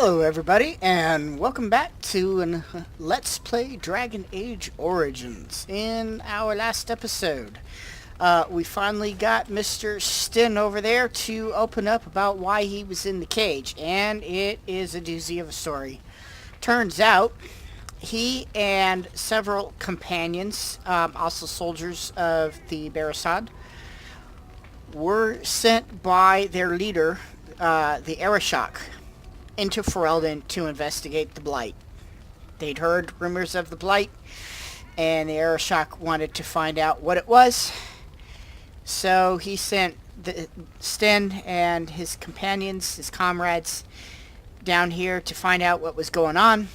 Hello everybody, and welcome back to an Let's Play Dragon Age Origins. In our last episode, we finally got Mr. Stin over there to open up about why he was in the cage, and it is a doozy of a story. Turns out, he and several companions, also soldiers of the Barasad, were sent by their leader, the Arishok, into Ferelden to investigate the Blight. They'd heard rumors of the Blight, and the Arishok wanted to find out what it was. So he sent Sten and his companions, his comrades, down here to find out what was going on.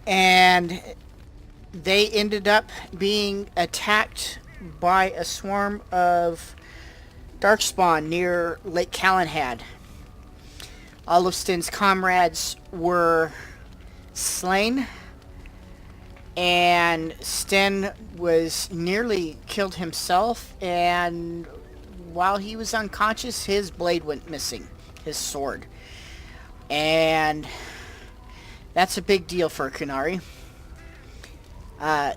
And they ended up being attacked by a swarm of Darkspawn near Lake Calenhad. All of Sten's comrades were slain, and Sten was nearly killed himself, and while he was unconscious, his blade went missing, his sword. And that's a big deal for Kunari. The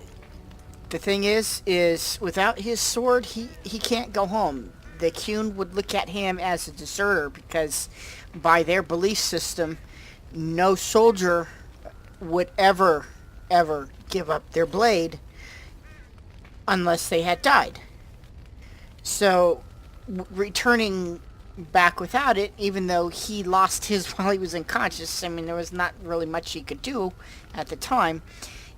thing is without his sword, he can't go home. The Qun would look at him as a deserter because by their belief system, no soldier would ever give up their blade unless they had died. So, returning back without it, even though he lost his while he was unconscious, I mean, there was not really much he could do at the time,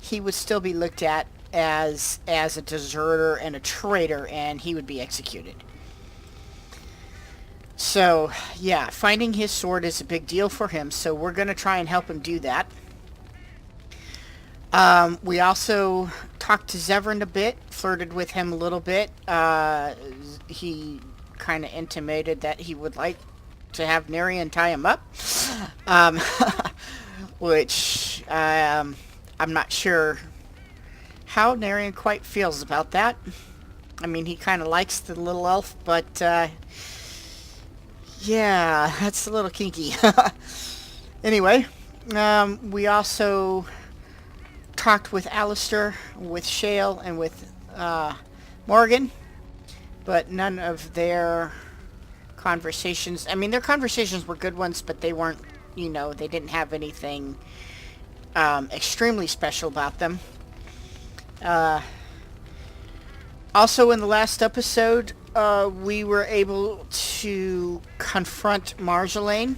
he would still be looked at as a deserter and a traitor, and he would be executed. So, yeah, finding his sword is a big deal for him, so we're going to try and help him do that. We also talked to Zevran a bit, flirted with him a little bit. He kind of intimated that he would like to have Narian tie him up, which I'm not sure how Narian quite feels about that. I mean, he kind of likes the little elf, but yeah, that's a little kinky. Anyway, we also talked with Alistair, with Shale, and with Morgan, but none of their conversations, I mean, their conversations were good ones, but they weren't, you know, they didn't have anything extremely special about them. Also, in the last episode, we were able to confront Marjolaine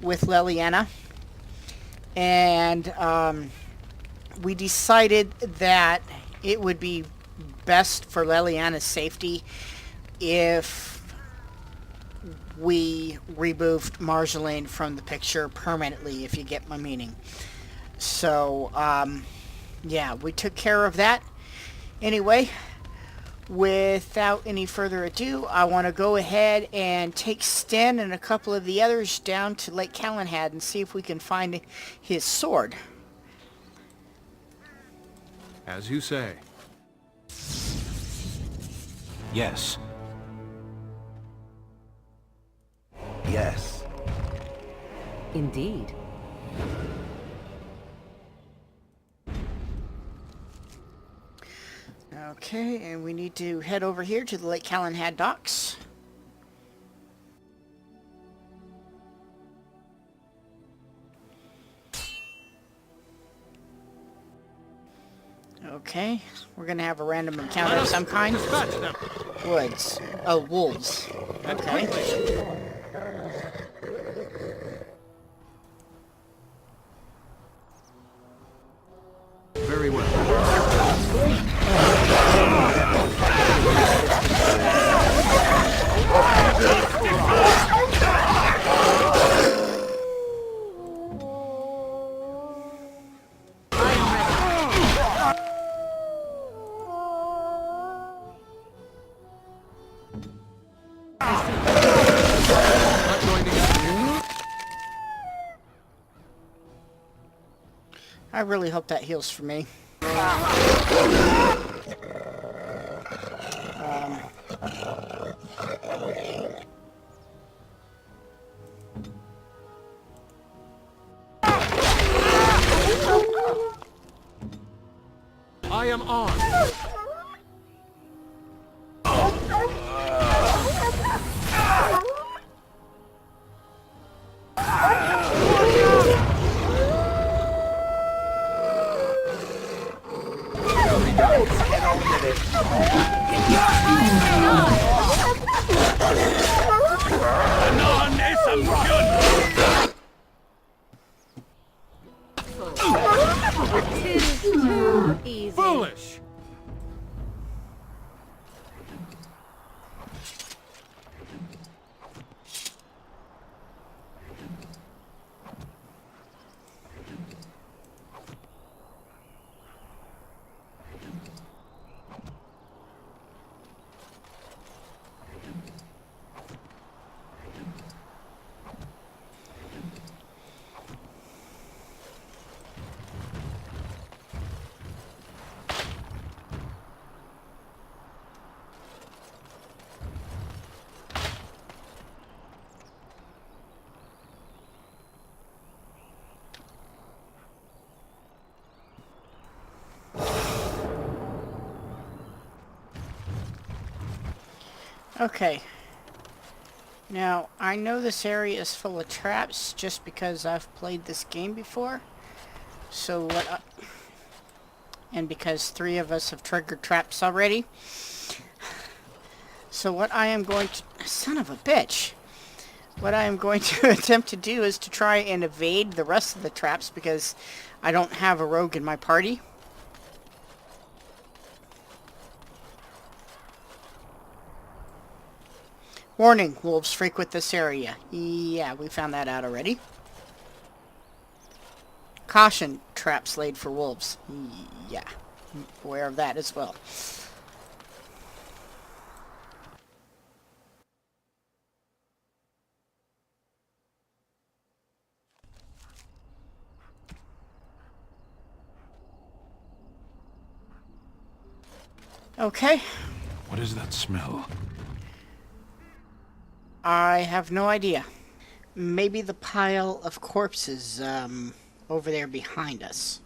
with Leliana, and we decided that it would be best for Leliana's safety if we removed Marjolaine from the picture permanently, if you get my meaning. So, yeah, we took care of that. Anyway, without any further ado, I want to go ahead and take Sten and a couple of the others down to Lake Calenhad and see if we can find his sword. As you say. Yes. Yes. Indeed. Okay, and we need to head over here to the Lake Calenhad docks. Okay, we're gonna have a random encounter of some kind. Woods. Oh, wolves. Okay. Very well. I really hope that heals for me. am on. Easy. Foolish! Okay. Now, I know this area is full of traps just because I've played this game before. So and because 3 of us have triggered traps already. So what I am going to... Son of a bitch! What I am going to attempt to do is to try and evade the rest of the traps because I don't have a rogue in my party. Warning, wolves frequent this area. Yeah, we found that out already. Caution, traps laid for wolves. Yeah, I'm aware of that as well. Okay. What is that smell? I have no idea. Maybe the pile of corpses, over there behind us.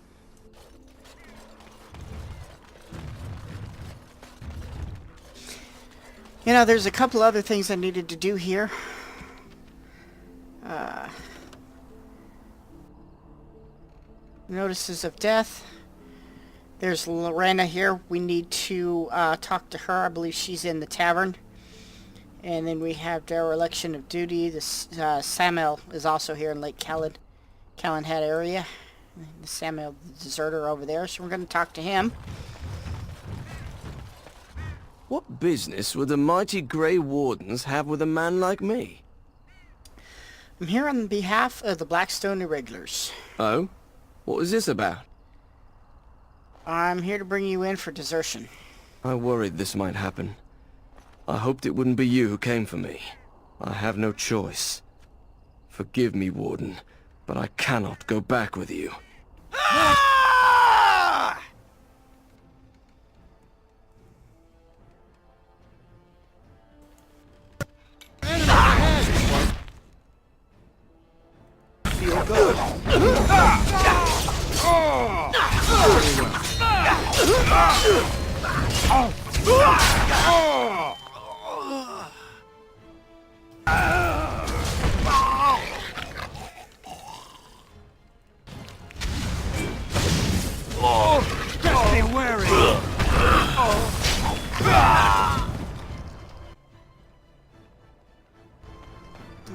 You know, there's a couple other things I needed to do here. Notices of death. There's Lorena here. We need to talk to her. I believe she's in the tavern. And then we have dereliction of duty. This Samuel is also here in Lake Callanhead area. The Samuel, the deserter over there. So we're going to talk to him. What business would the mighty Grey Wardens have with a man like me? I'm here on behalf of the Blackstone Irregulars. Oh? What is this about? I'm here to bring you in for desertion. I worried this might happen. I hoped it wouldn't be you who came for me. I have no choice. Forgive me, Warden, but I cannot go back with you. Feel good. Just be wary.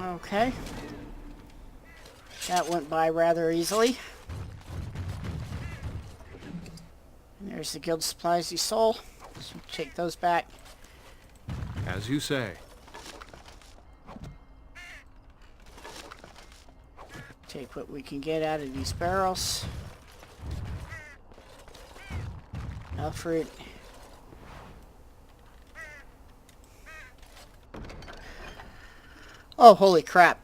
Okay. That went by rather easily. And there's the guild supplies you stole. So take those back. As you say. Take what we can get out of these barrels. Alfred. Oh, holy crap.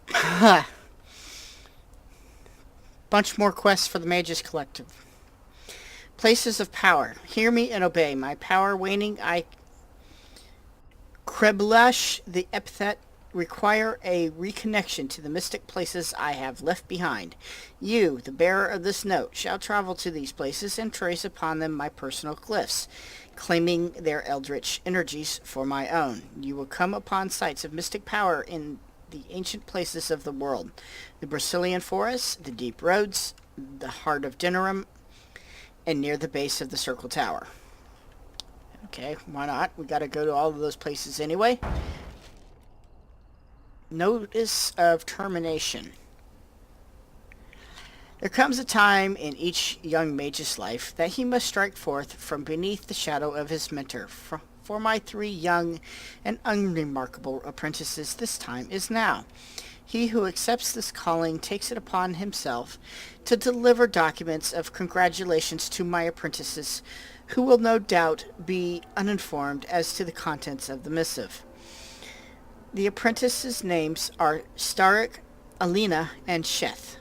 Bunch more quests for the Mages Collective. Places of power. Hear me and obey. My power waning, I Kreblash, the epithet require a reconnection to the mystic places I have left behind. You, the bearer of this note, shall travel to these places and trace upon them my personal glyphs, claiming their eldritch energies for my own. You will come upon sites of mystic power in the ancient places of the world. The Brazilian forests, the deep roads, the heart of Denerim, and near the base of the Circle Tower. Okay, why not? We gotta go to all of those places anyway. Notice of termination. There comes a time in each young mage's life that he must strike forth from beneath the shadow of his mentor. For my 3 young and unremarkable apprentices, this time is now. He who accepts this calling takes it upon himself to deliver documents of congratulations to my apprentices, who will no doubt be uninformed as to the contents of the missive. The apprentices' names are Starik, Alina, and Sheth.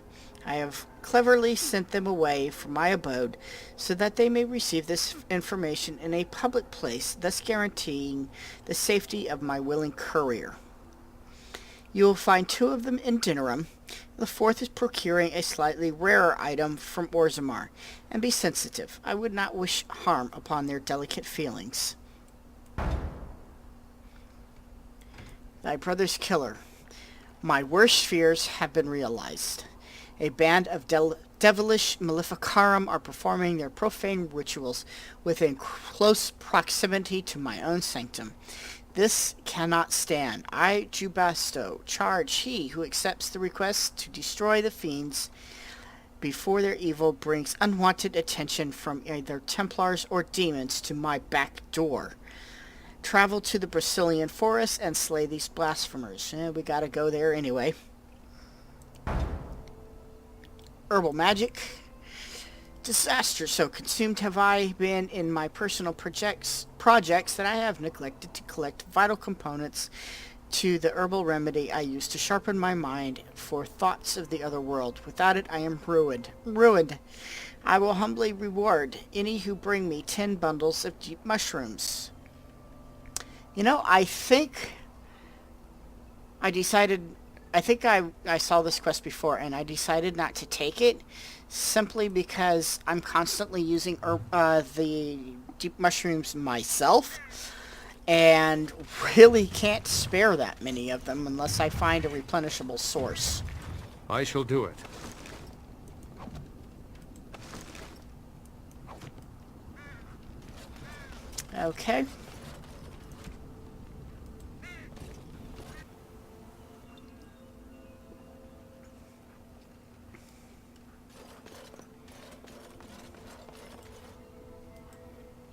I have cleverly sent them away from my abode so that they may receive this information in a public place, thus guaranteeing the safety of my willing courier. You will find 2 of them in Denerim. The 4th is procuring a slightly rarer item from Orzammar. And be sensitive. I would not wish harm upon their delicate feelings. Thy brother's killer. My worst fears have been realized. A band of devilish Maleficarum are performing their profane rituals within close proximity to my own sanctum. This cannot stand. I, Jubasto, charge he who accepts the request to destroy the fiends before their evil brings unwanted attention from either Templars or demons to my back door. Travel to the Brazilian forest and slay these blasphemers. We gotta go there anyway. Herbal magic. Disaster. So consumed have I been in my personal projects that I have neglected to collect vital components to the herbal remedy I use to sharpen my mind for thoughts of the other world. Without it, I am ruined. Ruined. I will humbly reward any who bring me 10 bundles of deep mushrooms. You know, I think I saw this quest before, and I decided not to take it simply because I'm constantly using the deep mushrooms myself and really can't spare that many of them unless I find a replenishable source. I shall do it. Okay.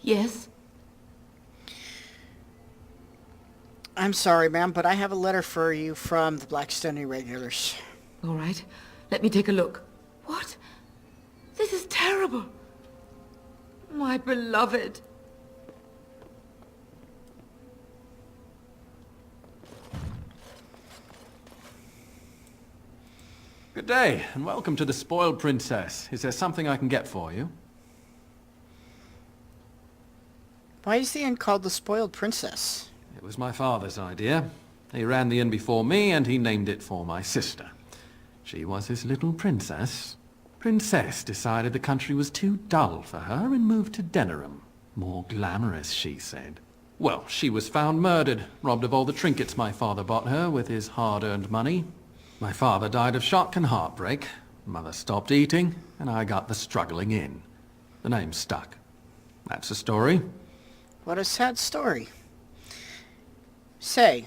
Yes? I'm sorry, ma'am, but I have a letter for you from the Blackstone Irregulars. All right. Let me take a look. What? This is terrible. My beloved. Good day, and welcome to the Spoiled Princess. Is there something I can get for you? Why is the inn called the Spoiled Princess? It was my father's idea. He ran the inn before me, and he named it for my sister. She was his little princess. Princess decided the country was too dull for her and moved to Denerim. More glamorous, she said. Well, she was found murdered, robbed of all the trinkets my father bought her with his hard-earned money. My father died of shock and heartbreak. Mother stopped eating, and I got the struggling inn. The name stuck. That's the story. What a sad story. Say,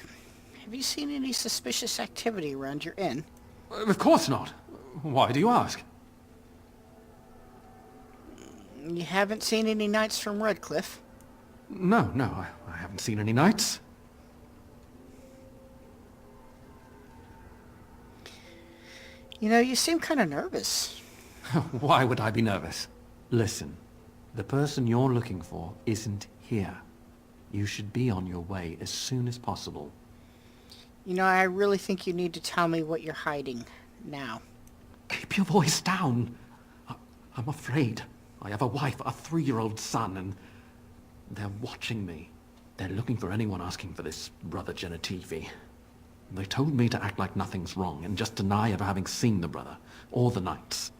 have you seen any suspicious activity around your inn? Of course not. Why do you ask? You haven't seen any knights from Redcliffe? No, I haven't seen any knights. You know, you seem kind of nervous. Why would I be nervous? Listen, the person you're looking for isn't here. You should be on your way as soon as possible. You know, I really think you need to tell me what you're hiding now. Keep your voice down. I'm afraid. I have a wife, a 3-year-old son, and they're watching me. They're looking for anyone asking for this Brother Genetivi. They told me to act like nothing's wrong and just deny ever having seen the brother or the knights.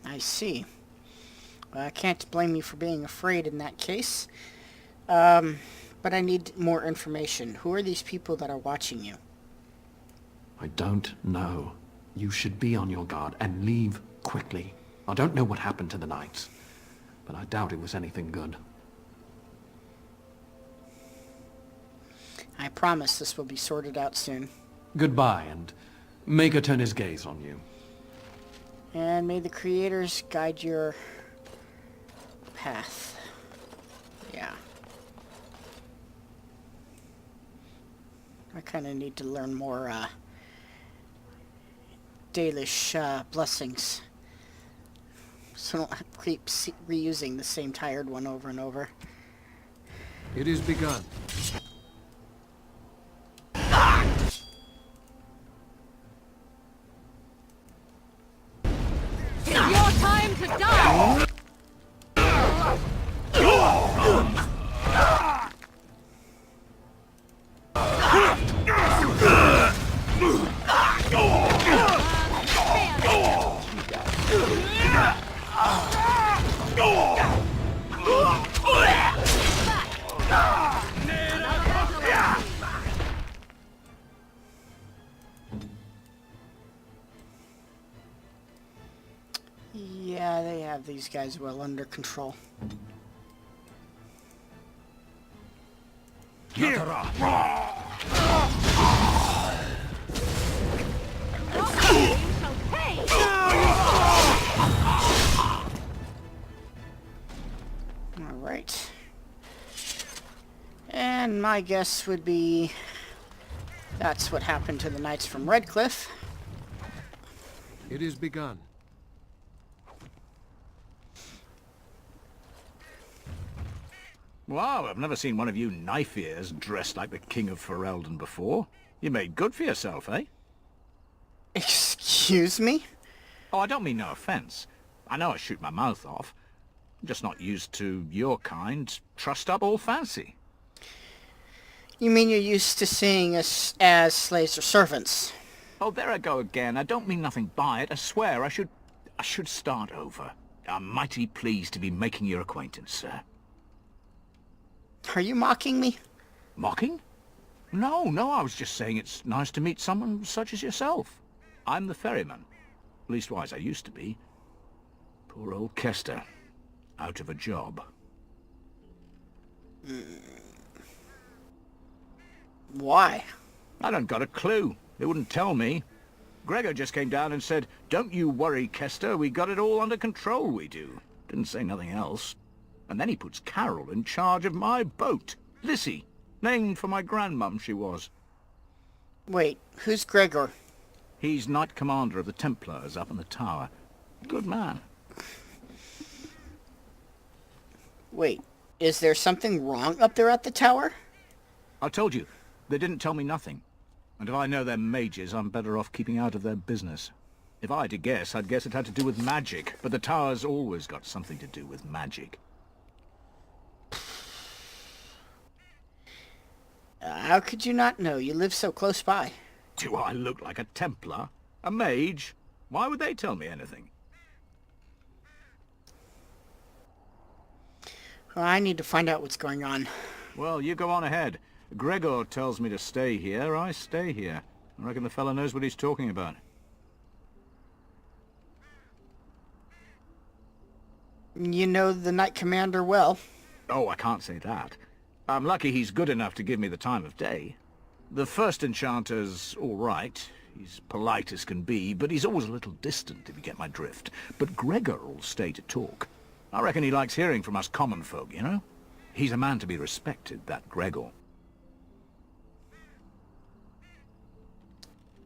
I see. Well, I can't blame you for being afraid in that case. But I need more information. Who are these people that are watching you? I don't know. You should be on your guard and leave quickly. I don't know what happened to the knights, but I doubt it was anything good. I promise this will be sorted out soon. Goodbye, and make her turn his gaze on you. And may the creators guide your path. Yeah. I kind of need to learn more Dalish blessings. So I don't have to keep reusing the same tired one over and over. It is begun. It's your time to die! Yeah, they have these guys well under control. Alright. And my guess would be that's what happened to the knights from Redcliffe. It is begun. Wow, I've never seen one of you knife-ears dressed like the King of Ferelden before. You made good for yourself, eh? Excuse me? Oh, I don't mean no offense. I know I shoot my mouth off. I'm just not used to your kind, trussed-up old fancy. You mean you're used to seeing us as slaves or servants? Oh, there I go again. I don't mean nothing by it. I swear I should start over. I'm mighty pleased to be making your acquaintance, sir. Are you mocking me? Mocking? No, I was just saying it's nice to meet someone such as yourself. I'm the ferryman. Leastwise, I used to be. Poor old Kester. Out of a job. Why? I don't got a clue. They wouldn't tell me. Gregor just came down and said, "Don't you worry, Kester, we got it all under control, we do." Didn't say nothing else. And then he puts Carol in charge of my boat. Lissy, named for my grandmum she was. Wait, who's Gregor? He's Knight Commander of the Templars up in the tower. Good man. Wait, is there something wrong up there at the tower? I told you, they didn't tell me nothing. And if I know they're mages, I'm better off keeping out of their business. If I had to guess, I'd guess it had to do with magic. But the tower's always got something to do with magic. How could you not know? You live so close by. Do I look like a Templar? A mage? Why would they tell me anything? Well, I need to find out what's going on. Well, you go on ahead. Gregor tells me to stay here, I stay here. I reckon the fella knows what he's talking about. You know the Knight Commander well. Oh, I can't say that. I'm lucky he's good enough to give me the time of day. The first enchanter's all right. He's polite as can be, but he's always a little distant, if you get my drift. But Gregor'll stay to talk. I reckon he likes hearing from us common folk, you know? He's a man to be respected, that Gregor.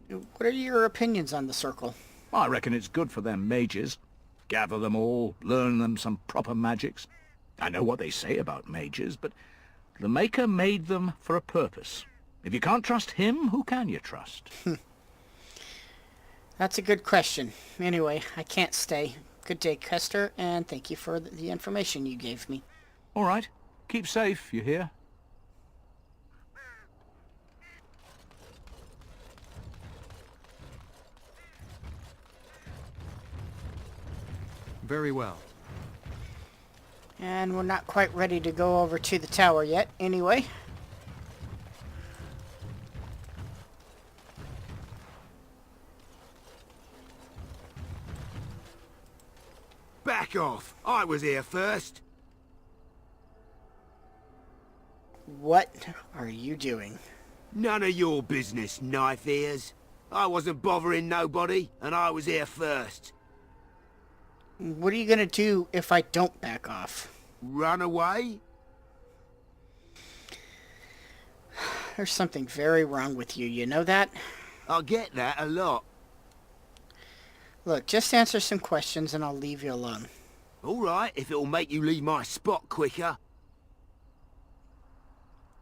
What are your opinions on the circle? I reckon it's good for them mages. Gather them all, learn them some proper magics. I know what they say about mages, but the Maker made them for a purpose. If you can't trust him, who can you trust? That's a good question. Anyway, I can't stay. Good day, Kester, and thank you for the information you gave me. All right. Keep safe, you hear? Very well. And we're not quite ready to go over to the tower yet, anyway. Back off! I was here first. What are you doing? None of your business, knife ears. I wasn't bothering nobody, and I was here first. What are you gonna do if I don't back off? Run away? There's something very wrong with you, you know that? I get that a lot. Look, just answer some questions and I'll leave you alone. All right, if it'll make you leave my spot quicker.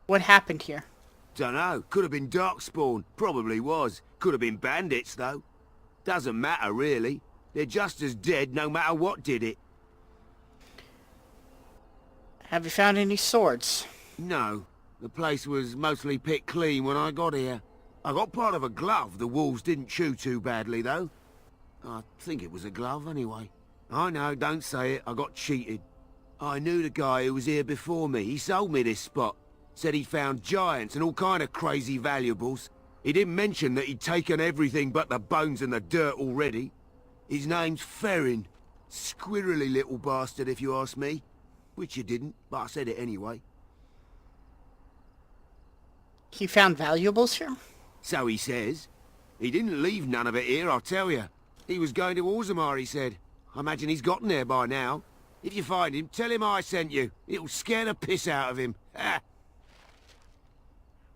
What happened here? Dunno, could have been Darkspawn. Probably was. Could have been bandits, though. Doesn't matter, really. They're just as dead no matter what did it. Have you found any swords? No. The place was mostly picked clean when I got here. I got part of a glove the wolves didn't chew too badly, though. I think it was a glove, anyway. I know, don't say it. I got cheated. I knew the guy who was here before me. He sold me this spot. Said he'd found giants and all kind of crazy valuables. He didn't mention that he'd taken everything but the bones and the dirt already. His name's Ferrin. Squirrely little bastard, if you ask me. Which you didn't, but I said it anyway. He found valuables here? So he says. He didn't leave none of it here, I'll tell you. He was going to Orzammar, he said. I imagine he's gotten there by now. If you find him, tell him I sent you. It'll scare the piss out of him. Ha!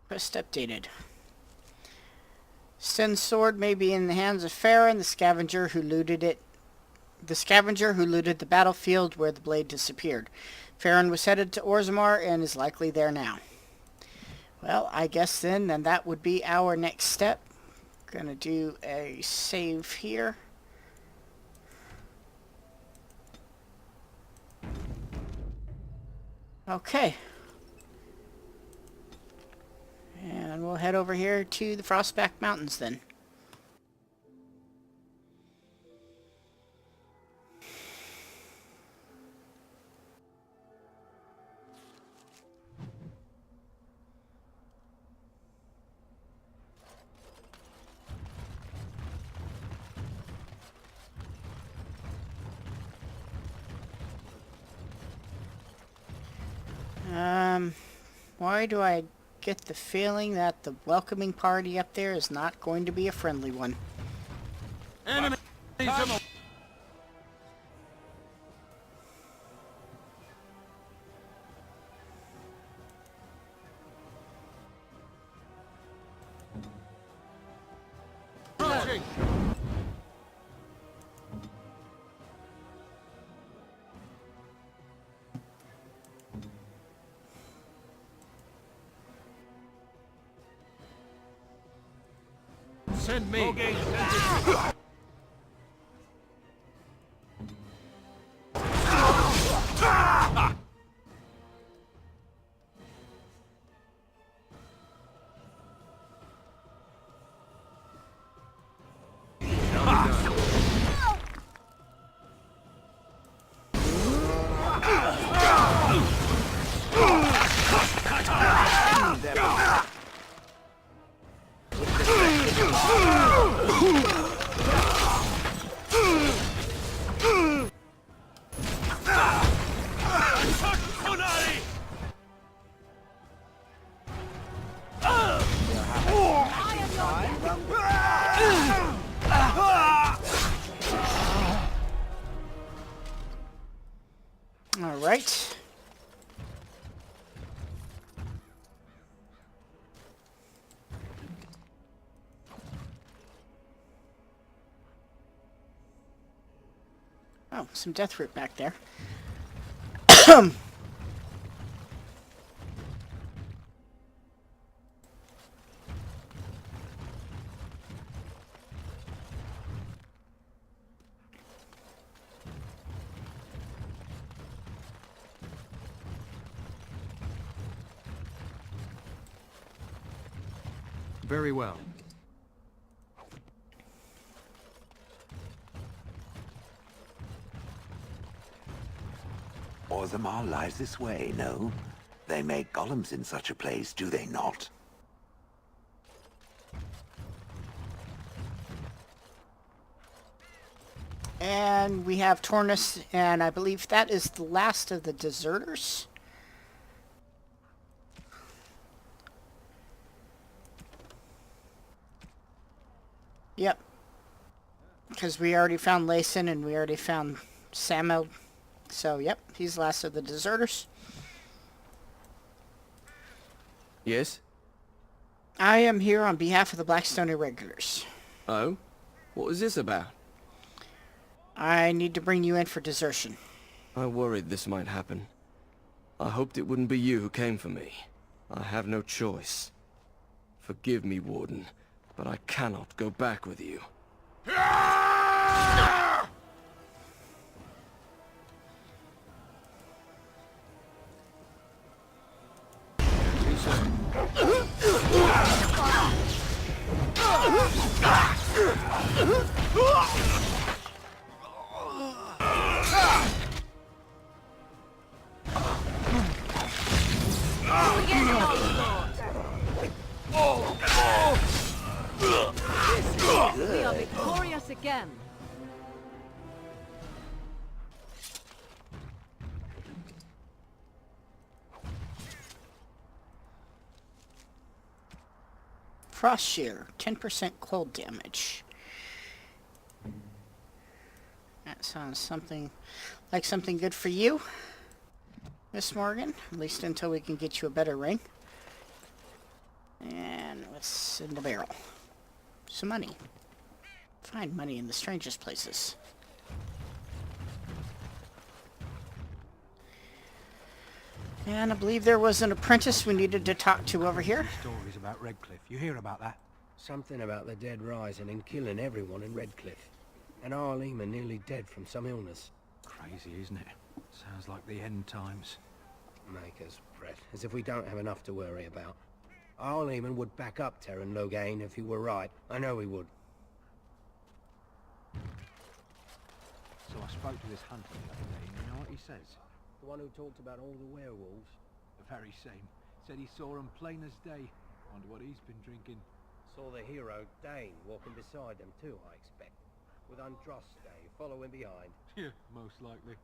Quest updated. Sten's sword may be in the hands of Farron, the scavenger who looted it. The scavenger who looted the battlefield where the blade disappeared. Farron was headed to Orzammar and is likely there now. Well, I guess then that would be our next step. Gonna do a save here. Okay. And we'll head over here to the Frostback Mountains then. Why do I get the feeling that the welcoming party up there is not going to be a friendly one? Enemies! Send me. All right. Oh, some death root back there. Very well. Orzammar lies this way, no? They make golems in such a place, do they not? And we have Tornus, and I believe that is the last of the deserters. Yep. Because we already found Layson and we already found Samuel. So, yep, he's the last of the deserters. Yes? I am here on behalf of the Blackstone Irregulars. Oh? What was this about? I need to bring you in for desertion. I worried this might happen. I hoped it wouldn't be you who came for me. I have no choice. Forgive me, Warden, but I cannot go back with you. We are victorious again. Frost Shear, 10% cold damage. That sounds something like something good for you, Miss Morgan. At least until we can get you a better ring. And what's in the barrel? Some money. Find money in the strangest places. And I believe there was an apprentice we needed to talk to over here. Stories about Redcliffe. You hear about that? Something about the dead rising and killing everyone in Redcliffe. And Arleman nearly dead from some illness. Crazy, isn't it? Sounds like the end times. Make us fret, as if we don't have enough to worry about. Arleman would back up Terran Loghain if he were right. I know he would. So I spoke to this hunter the other day, and you know what he says? The one who talked about all the werewolves? The very same. Said he saw him plain as day. Wonder what he's been drinking. Saw the hero, Dane, walking beside them too, I expect. With Andraste following behind. Yeah, most likely.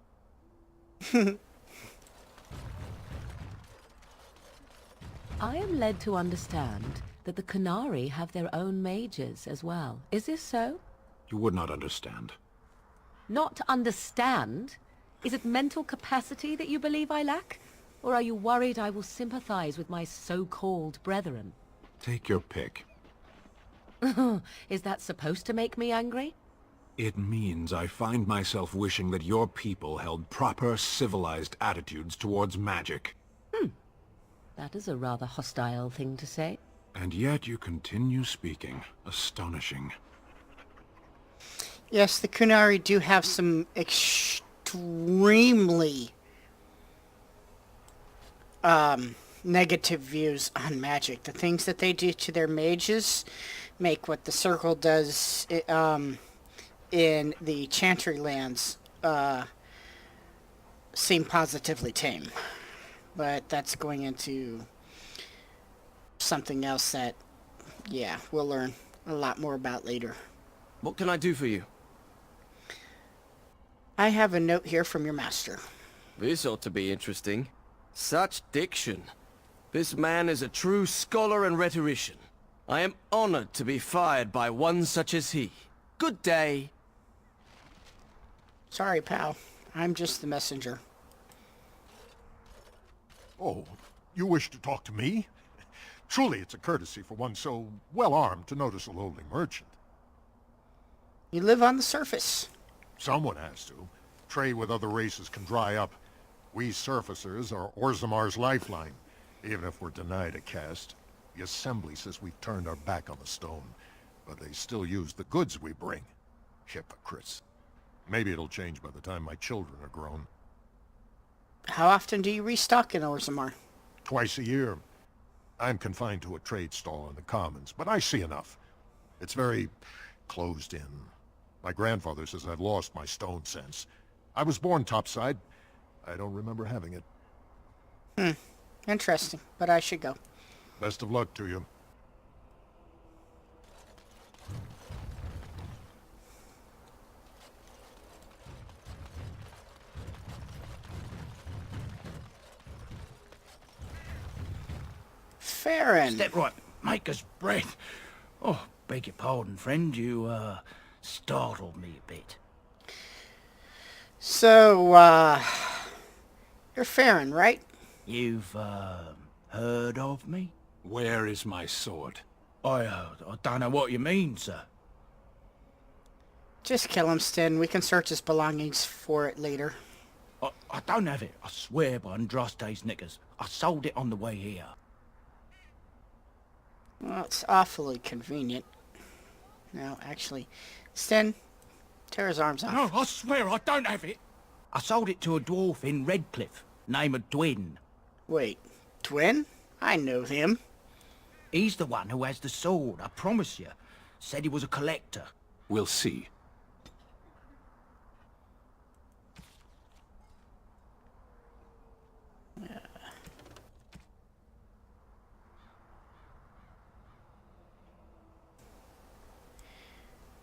I am led to understand that the Qunari have their own mages as well. Is this so? You would not understand. Not understand? Is it mental capacity that you believe I lack? Or are you worried I will sympathize with my so-called brethren? Take your pick. Is that supposed to make me angry? It means I find myself wishing that your people held proper, civilized attitudes towards magic. That is a rather hostile thing to say. And yet you continue speaking. Astonishing. Yes, the Qunari do have some extremely negative views on magic. The things that they do to their mages make what the Circle does in the Chantry lands seem positively tame. But that's going into something else that, yeah, we'll learn a lot more about later. What can I do for you? I have a note here from your master. This ought to be interesting. Such diction. This man is a true scholar and rhetorician. I am honored to be fired by one such as he. Good day. Sorry, pal. I'm just the messenger. Oh, you wish to talk to me? Truly it's a courtesy for one so well-armed to notice a lowly merchant. You live on the surface. Someone has to. Trade with other races can dry up. We surfacers are Orzammar's lifeline. Even if we're denied a caste, the Assembly says we've turned our back on the stone, but they still use the goods we bring. Hypocrites. Maybe it'll change by the time my children are grown. How often do you restock in Orzammar? Twice a year. I'm confined to a trade stall in the Commons, but I see enough. It's very closed in. My grandfather says I've lost my stone sense. I was born topside, I don't remember having it. Interesting, but I should go. Best of luck to you. Farron. Step right, maker's breath. Oh, beg your pardon, friend. You, startled me a bit. So, you're Farron, right? You've, heard of me? Where is my sword? I don't know what you mean, sir. Just kill him, Sten. We can search his belongings for it later. I don't have it. I swear by Andraste's knickers. I sold it on the way here. Well, it's awfully convenient. No, actually, Sten, tear his arms off. No, I swear I don't have it. I sold it to a dwarf in Redcliffe, name of Dwin. Wait, Twin? I know him. He's the one who has the sword, I promise you. Said he was a collector. We'll see.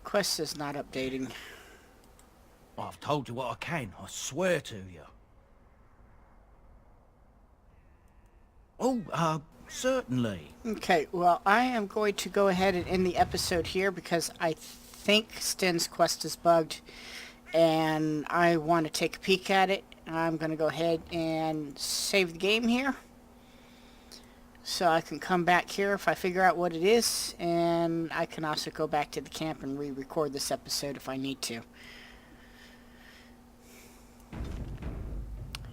Quest is not updating. I've told you what I can, I swear to you. Oh, certainly. Okay, well, I am going to go ahead and end the episode here because I think Sten's quest is bugged and I want to take a peek at it. I'm going to go ahead and save the game here so I can come back here if I figure out what it is, and I can also go back to the camp and re-record this episode if I need to.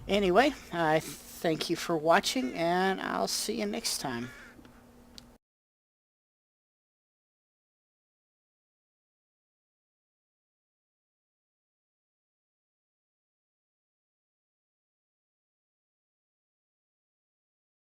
Anyway, I thank you for watching, and I'll see you next time.